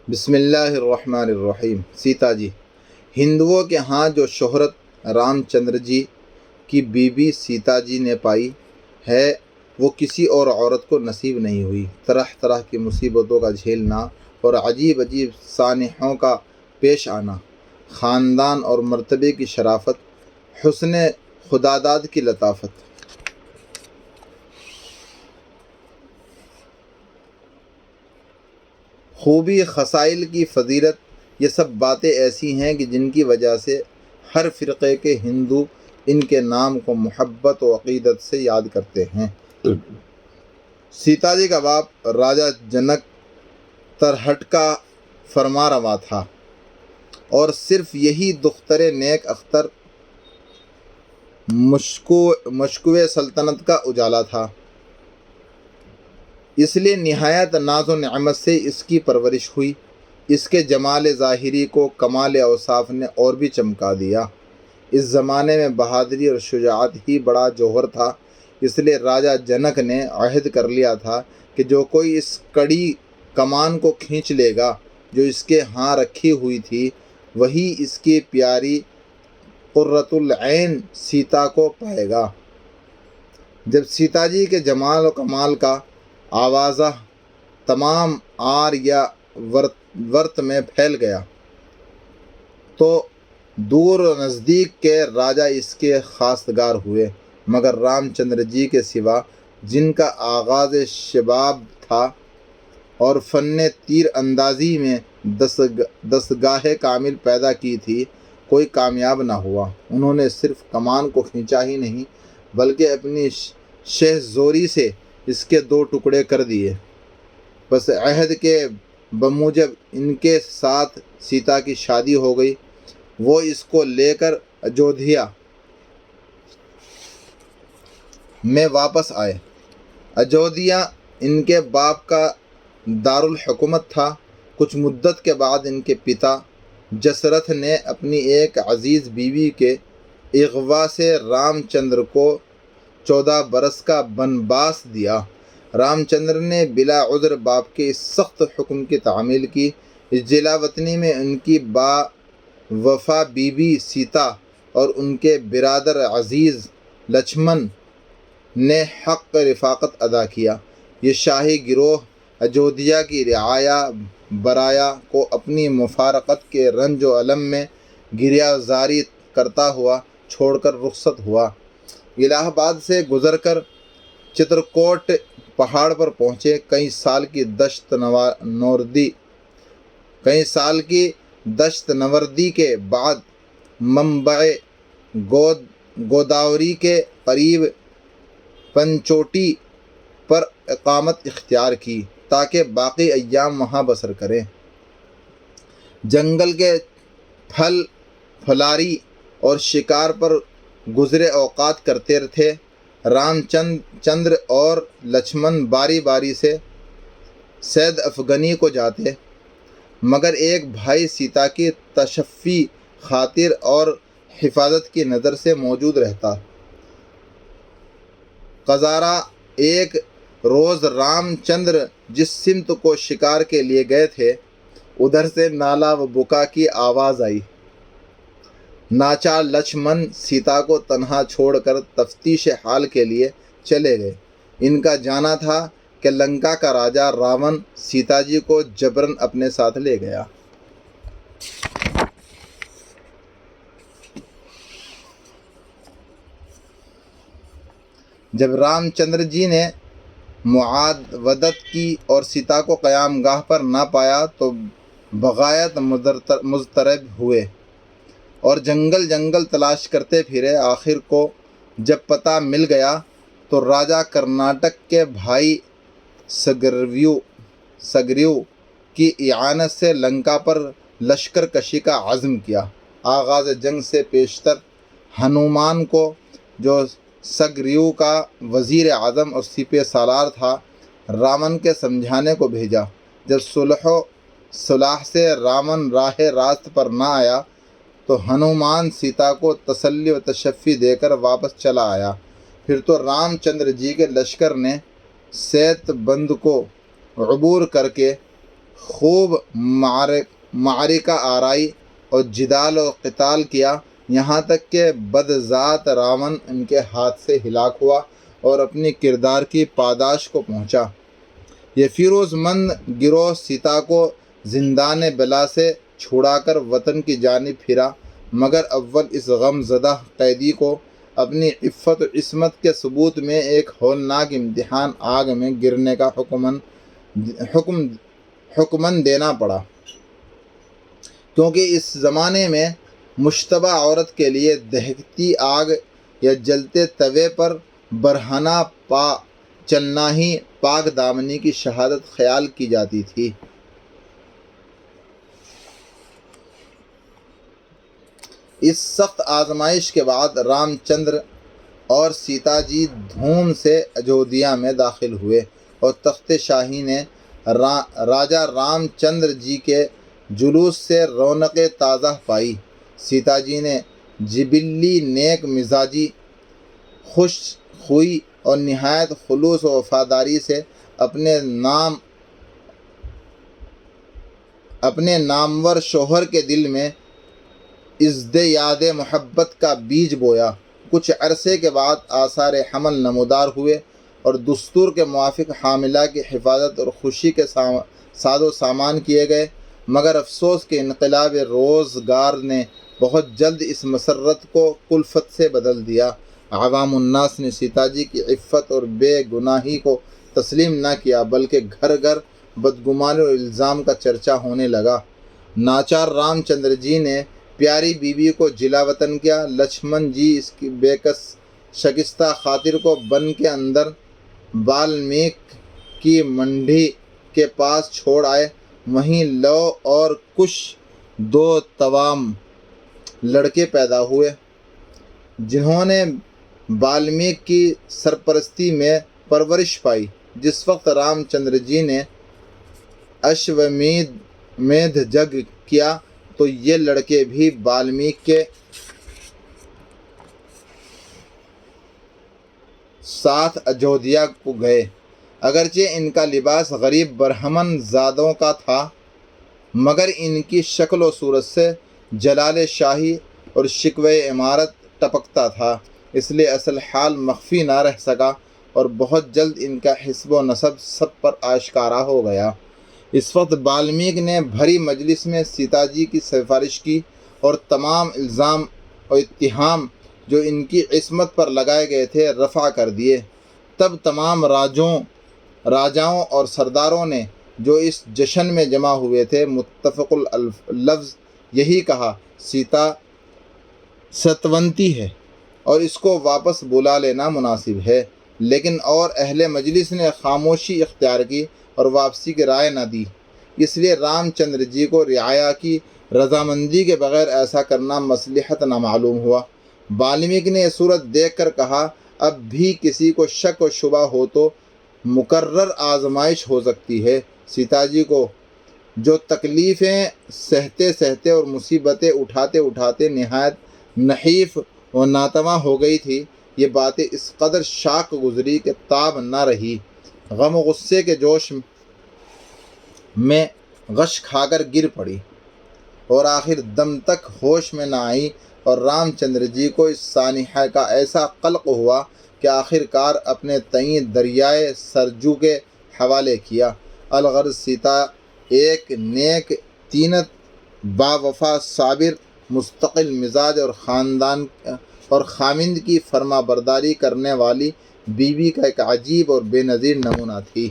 بسم اللہ الرحمن الرحیم۔ سیتا جی۔ ہندوؤں کے ہاں جو شہرت رام چندر جی کی بیوی سیتا جی نے پائی ہے وہ کسی اور عورت کو نصیب نہیں ہوئی۔ طرح طرح کی مصیبتوں کا جھیلنا اور عجیب عجیب سانحوں کا پیش آنا، خاندان اور مرتبے کی شرافت، حسن خداداد کی لطافت، خوبی، خصائل کی فضیلت، یہ سب باتیں ایسی ہیں کہ جن کی وجہ سے ہر فرقے کے ہندو ان کے نام کو محبت و عقیدت سے یاد کرتے ہیں۔ سیتا جی کا باپ راجہ جنک ترہٹ کا فرما روا تھا اور صرف یہی دختر نیک اختر مشکوے سلطنت کا اجالا تھا، اس لیے نہایت ناز و نعمت سے اس کی پرورش ہوئی۔ اس کے جمال ظاہری کو کمال اوصاف نے اور بھی چمکا دیا۔ اس زمانے میں بہادری اور شجاعت ہی بڑا جوہر تھا، اس لیے راجہ جنک نے عہد کر لیا تھا کہ جو کوئی اس کڑی کمان کو کھینچ لے گا جو اس کے ہاں رکھی ہوئی تھی، وہی اس کی پیاری قرۃ العین سیتا کو پائے گا۔ جب سیتا جی کے جمال و کمال کا آوازہ تمام آریہ ورت میں پھیل گیا تو دور و نزدیک کے راجہ اس کے خواستگار ہوئے، مگر رام چندر جی کے سوا، جن کا آغاز شباب تھا اور فن تیر اندازی میں دستگاہ کامل پیدا کی تھی، کوئی کامیاب نہ ہوا۔ انہوں نے صرف کمان کو کھینچا ہی نہیں بلکہ اپنی شہ زوری سے اس کے دو ٹکڑے کر دیے۔ بس عہد کے بموجب ان کے ساتھ سیتا کی شادی ہو گئی۔ وہ اس کو لے کر اجودھیا میں واپس آئے۔ اجودھیا ان کے باپ کا دارالحکومت تھا۔ کچھ مدت کے بعد ان کے پتا جسرتھ نے اپنی ایک عزیز بیوی کے اغوا سے رام چندر کو 14 برس کا بنواس دیا۔ رام چندر نے بلا عذر باپ کے اس سخت حکم کی تعمیل کی۔ اس جلا وطنی میں ان کی با وفا بیوی سیتا اور ان کے برادر عزیز لچھمن نے حق رفاقت ادا کیا۔ یہ شاہی گروہ اجودھیا کی رعایا برایا کو اپنی مفارقت کے رنج و الم میں گریہ زاری کرتا ہوا چھوڑ کر رخصت ہوا۔ الہ آباد سے گزر کر چترکوٹ پہاڑ پر پہنچے۔ کئی سال کی دشت نوردی کے بعد منبع گوداوری کے قریب پنچوٹی پر اقامت اختیار کی تاکہ باقی ایام وہاں بسر کریں۔ جنگل کے پھل پھلاری اور شکار پر گزرے اوقات کرتے تھے۔ رام چندر اور لچھمن باری باری سے صید افگنی کو جاتے، مگر ایک بھائی سیتا کی تشفی خاطر اور حفاظت کی نظر سے موجود رہتا۔ قذارہ ایک روز رام چندر جس سمت کو شکار کے لیے گئے تھے، ادھر سے نالہ و بکا کی آواز آئی۔ ناچار لچھمن سیتا کو تنہا چھوڑ کر تفتیش حال کے لیے چلے گئے۔ ان کا جانا تھا کہ لنکا کا راجہ راون سیتا جی کو جبراً اپنے ساتھ لے گیا۔ جب رام چندر جی نے معاودت کی اور سیتا کو قیام گاہ پر نہ پایا تو بغایت مضطرب ہوئے اور جنگل تلاش کرتے پھرے۔ آخر کو جب پتہ مل گیا تو راجہ کرناٹک کے بھائی سگریو کی اعانت سے لنکا پر لشکر کشی کا عزم کیا۔ آغاز جنگ سے پیشتر ہنومان کو، جو سگریو کا وزیر اعظم اور سپہ سالار تھا، راون کے سمجھانے کو بھیجا۔ جب صلح سے راون راہ راست پر نہ آیا تو ہنومان سیتا کو تسلی و تشفی دے کر واپس چلا آیا۔ پھر تو رام چندر جی کے لشکر نے سیت بند کو عبور کر کے خوب معرکہ آرائی اور جدال و قتال کیا، یہاں تک کہ بدذات راون ان کے ہاتھ سے ہلاک ہوا اور اپنی کردار کی پاداش کو پہنچا۔ یہ فیروز مند گروہ سیتا کو زندان بلا سے چھڑا کر وطن کی جانب پھرا، مگر اول اس غم زدہ قیدی کو اپنی عفت و عصمت کے ثبوت میں ایک ہولناک امتحان آگ میں گرنے کا حکمن دینا پڑا، کیونکہ اس زمانے میں مشتبہ عورت کے لیے دہکتی آگ یا جلتے توے پر برہنہ چلنا ہی پاک دامنی کی شہادت خیال کی جاتی تھی۔ اس سخت آزمائش کے بعد رام چندر اور سیتا جی دھوم سے اجودھیا میں داخل ہوئے اور تخت شاہی نے راجا رام چندر جی کے جلوس سے رونق تازہ پائی۔ سیتا جی نے جبلی نیک مزاجی، خوش خوئی اور نہایت خلوص و وفاداری سے اپنے نامور شوہر کے دل میں ازدیاد محبت کا بیج بویا۔ کچھ عرصے کے بعد آثار حمل نمودار ہوئے اور دستور کے موافق حاملہ کی حفاظت اور خوشی کے ساز و سامان کیے گئے، مگر افسوس کہ انقلاب روزگار نے بہت جلد اس مسرت کو کلفت سے بدل دیا۔ عوام الناس نے سیتا جی کی عفت اور بے گناہی کو تسلیم نہ کیا، بلکہ گھر گھر بدگمانی اور الزام کا چرچا ہونے لگا۔ ناچار رام چندر جی نے پیاری بیوی کو جلا وطن کیا۔ لچھمن جی اس کی بےکس شکستہ خاطر کو بن کے اندر بالمیک کی منڈی کے پاس چھوڑ آئے۔ وہیں لو اور کش دو توام لڑکے پیدا ہوئے، جنہوں نے بالمیک کی سرپرستی میں پرورش پائی۔ جس وقت رام چندر جی نے اشومیدھ یج کیا تو یہ لڑکے بھی بالمیک کے ساتھ اجودھیا کو گئے۔ اگرچہ ان کا لباس غریب برہمن زادوں کا تھا، مگر ان کی شکل و صورت سے جلال شاہی اور شکوہ امارت ٹپکتا تھا، اس لیے اصل حال مخفی نہ رہ سکا اور بہت جلد ان کا حسب و نسب سب پر آشکارا ہو گیا۔ اس وقت بالمیک نے بھری مجلس میں سیتا جی کی سفارش کی اور تمام الزام اور اتہام جو ان کی عصمت پر لگائے گئے تھے رفع کر دیے۔ تب تمام راجاؤں اور سرداروں نے جو اس جشن میں جمع ہوئے تھے متفق اللفظ یہی کہا، سیتا ستونتی ہے اور اس کو واپس بلا لینا مناسب ہے، لیکن اور اہل مجلس نے خاموشی اختیار کی اور واپسی کی رائے نہ دی۔ اس لیے رام چندر جی کو رعایا کی رضامندی کے بغیر ایسا کرنا مصلحت نہ معلوم ہوا۔ بالمیک نے یہ صورت دیکھ کر کہا، اب بھی کسی کو شک و شبہ ہو تو مکرر آزمائش ہو سکتی ہے۔ سیتا جی کو جو تکلیفیں سہتے سہتے اور مصیبتیں اٹھاتے اٹھاتے نہایت نحیف و ناتواں ہو گئی تھی، یہ باتیں اس قدر شاق گزری کہ تاب نہ رہی۔ غم و غصے کے جوش میں غش کھا کر گر پڑی اور آخر دم تک ہوش میں نہ آئی، اور رام چندر جی کو اس سانحہ کا ایسا قلق ہوا کہ آخر کار اپنے تئیں دریائے سرجو کے حوالے کیا۔ الغرض سیتا ایک نیک طینت، باوفا، صابر، مستقل مزاج اور خاوند کی فرما برداری کرنے والی بیوی کا ایک عجیب اور بے نظیر نمونہ تھی۔